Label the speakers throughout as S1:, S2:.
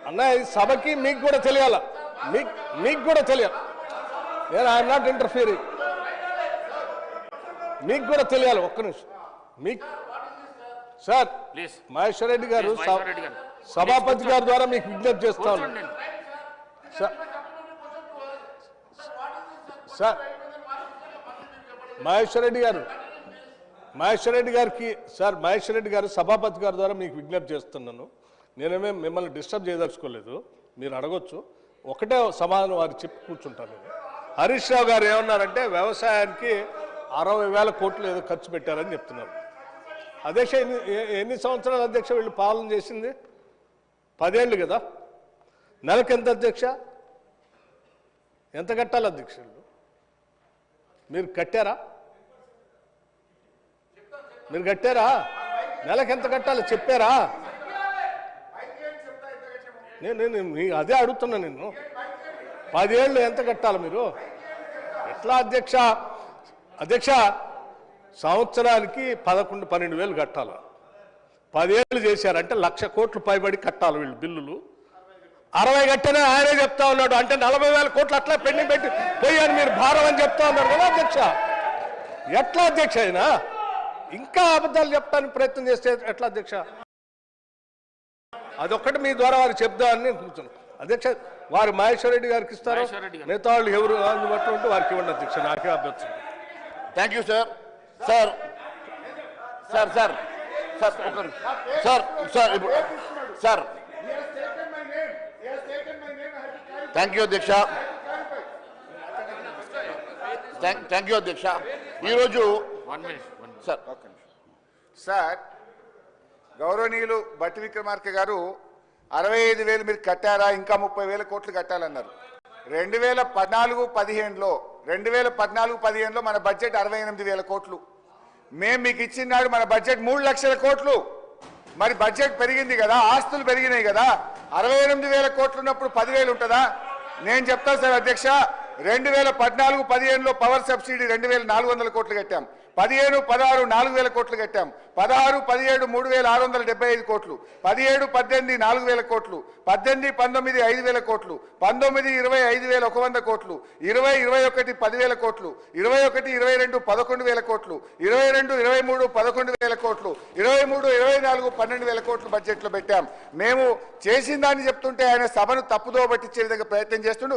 S1: అన్న ఈ సభకి మీకు కూడా తెలియాల, మీకు కూడా తెలియాలి. నేను ఐఎమ్ నాట్ ఇంటర్ఫియరింగ్. మీకు కూడా తెలియాలి. ఒక్క నిమిషం. మీకు సార్ మహేశ్వర్ రెడ్డి గారు సభాపతి గారి ద్వారా మీకు విజ్ఞప్తి చేస్తాను. సార్ మహేశ్వర్ రెడ్డి గారు సభాపతి గారి ద్వారా మీకు విజ్ఞప్తి చేస్తున్నాను. నేనేమే మిమ్మల్ని డిస్టర్బ్ చేయదలుచుకోలేదు. మీరు అడగొచ్చు. ఒకటే సమాధానం వారు చెప్పి కూర్చుంటాను. హరీష్ రావు గారు ఏమన్నారంటే వ్యవసాయానికి 60,000 కోట్లు ఏదో ఖర్చు పెట్టారని చెప్తున్నారు. అధ్యక్ష ఎన్ని సంవత్సరాలు అధ్యక్ష వీళ్ళు పాలన చేసింది? 10 ఏళ్ళు కదా. నెలకు ఎంత అధ్యక్ష? ఎంత కట్టాలి అధ్యక్ష? మీరు కట్టారా? నెలకు ఎంత కట్టాలి చెప్పారా? నేను అదే అడుగుతున్నా. నిన్ను 10 ఏళ్ళు ఎంత కట్టాలి మీరు? ఎట్లా అధ్యక్ష సంవత్సరానికి 11-12 కట్టాలి. 10 ఏళ్ళు చేశారంటే 1,00,000 కోట్లు పైబడి కట్టాలి వీళ్ళు బిల్లులు. 60 కట్టనే ఆయనే చెప్తా ఉన్నాడు. అంటే 40,000 కోట్లు అట్లా పెండింగ్ పెట్టి పోయాను మీరు భారం అని చెప్తా ఉన్నారు కదా అధ్యక్ష. ఎట్లా అధ్యక్ష అయినా ఇంకా అబద్ధాలు చెప్పడానికి ప్రయత్నం చేస్తే ఎట్లా అధ్యక్ష? అదొక్కటి మీ ద్వారా వారికి చెప్దామని నేను కూర్చున్నాను అధ్యక్ష. వారు మహేశ్వర్ రెడ్డి గారికి ఇస్తారు, మిగతా వాళ్ళు ఎవరు అందుబాటులో ఉంటే వారికి ఇవ్వండి అధ్యక్ష. నాకే అభ్యర్థం.
S2: Thank you sir. Sir sir sir sir sir sir sir thank you అధ్యక్ష. థ్యాంక్ యూ అధ్యక్ష. ఈరోజు
S3: సార్ గౌరవనీయులు బట్టి విక్రమార్క గారు 65,000 మీరు కట్టారా, ఇంకా 30,000 కోట్లు కట్టాలన్నారు. 2014-15లో మన బడ్జెట్ 68,000 కోట్లు. మేము మీకు ఇచ్చిన నాడు మన బడ్జెట్ 3 లక్షల కోట్లు. మరి బడ్జెట్ పెరిగింది కదా, ఆస్తులు పెరిగినాయి కదా. 68,000 కోట్లు ఉన్నప్పుడు 10,000 ఉంటుందా? నేను చెప్తాను సార్ అధ్యక్ష. 2014-15లో పవర్ సబ్సిడీ 2,400 కోట్లు కట్టాం. 15-16 4,000 కోట్లు కట్టాం. 16-17 3,675 కోట్లు. 17-18 4,000 కోట్లు. 18-19 5,000 కోట్లు. 19-20 5,100 కోట్లు. 20-21 10,000 కోట్లు. 21-22 11,000 కోట్లు. 22-23 11,000 కోట్లు. 23-24 12,000 కోట్లు బడ్జెట్లో పెట్టాం. మేము చేసిన దాన్ని చెప్తుంటే ఆయన సభను తప్పుదో పట్టించే విధంగా ప్రయత్నం చేస్తుండు.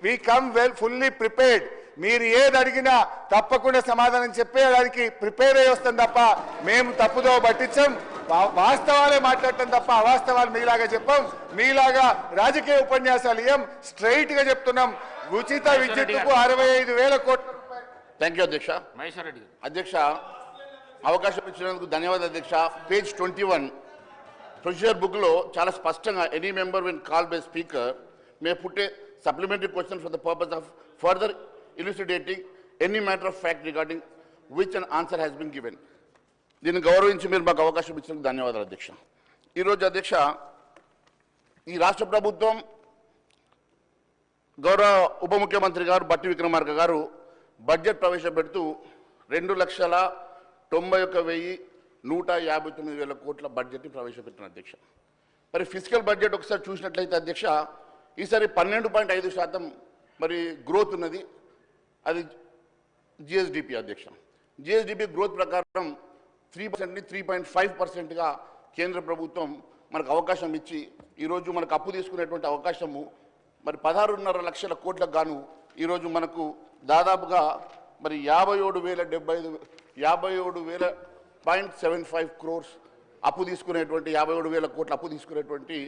S3: We come well fully prepared. మీరు ఏది అడిగినా తప్పకుండా సమాధానం చెప్పేదానికి ప్రిపేర్ అయ్యి వస్తాం తప్ప మేము తప్పుదో పట్టించాం. వాస్తవాలే మాట్లాడటం తప్ప అవాస్తవాలు మీలాగా చెప్పాం. మీలాగా రాజకీయ ఉపన్యాసాలు ఏం స్ట్రైట్ గా చెప్తున్నాం. ఉచిత విద్యుత్తుకు 65,000 కోట్ల రూపాయలు.
S2: థ్యాంక్ యూ అధ్యక్ష. అధ్యక్ష అవకాశం ఇచ్చినందుకు ధన్యవాదాలు అధ్యక్ష. పేజ్ 21 ప్రొసీజర్ బుక్ లో చాలా స్పష్టంగా any member win call by speaker May put a supplementary question for the purpose of further elucidating any matter of fact regarding which an answer has been given. దీన్ని గౌరవించి మీరు మాకు అవకాశం ఇచ్చినందుకు ధన్యవాదాలు అధ్యక్ష. ఈరోజు అధ్యక్ష ఈ రాష్ట్ర ప్రభుత్వం గౌరవ ఉప ముఖ్యమంత్రి గారు బట్టి విక్రమార్క గారు బడ్జెట్ ప్రవేశపెడుతూ 2,91,159,000 కోట్ల బడ్జెట్ని ప్రవేశపెట్టిన అధ్యక్ష. మరి ఫిజికల్ బడ్జెట్ ఒకసారి చూసినట్లయితే అధ్యక్ష ఈసారి 12.5% మరి గ్రోత్ ఉన్నది. అది జిఎస్డిపి అధ్యక్ష. జిఎస్డిపి గ్రోత్ ప్రకారం 3%ని 3.5%గా కేంద్ర ప్రభుత్వం మనకు అవకాశం ఇచ్చి ఈరోజు మనకు అప్పు తీసుకునేటువంటి అవకాశము మరి 16.5 లక్షల కోట్లకు గాను ఈరోజు మనకు దాదాపుగా మరి 57,075 crores అప్పు తీసుకునేటువంటి 57,000 కోట్ల అప్పు తీసుకునేటువంటి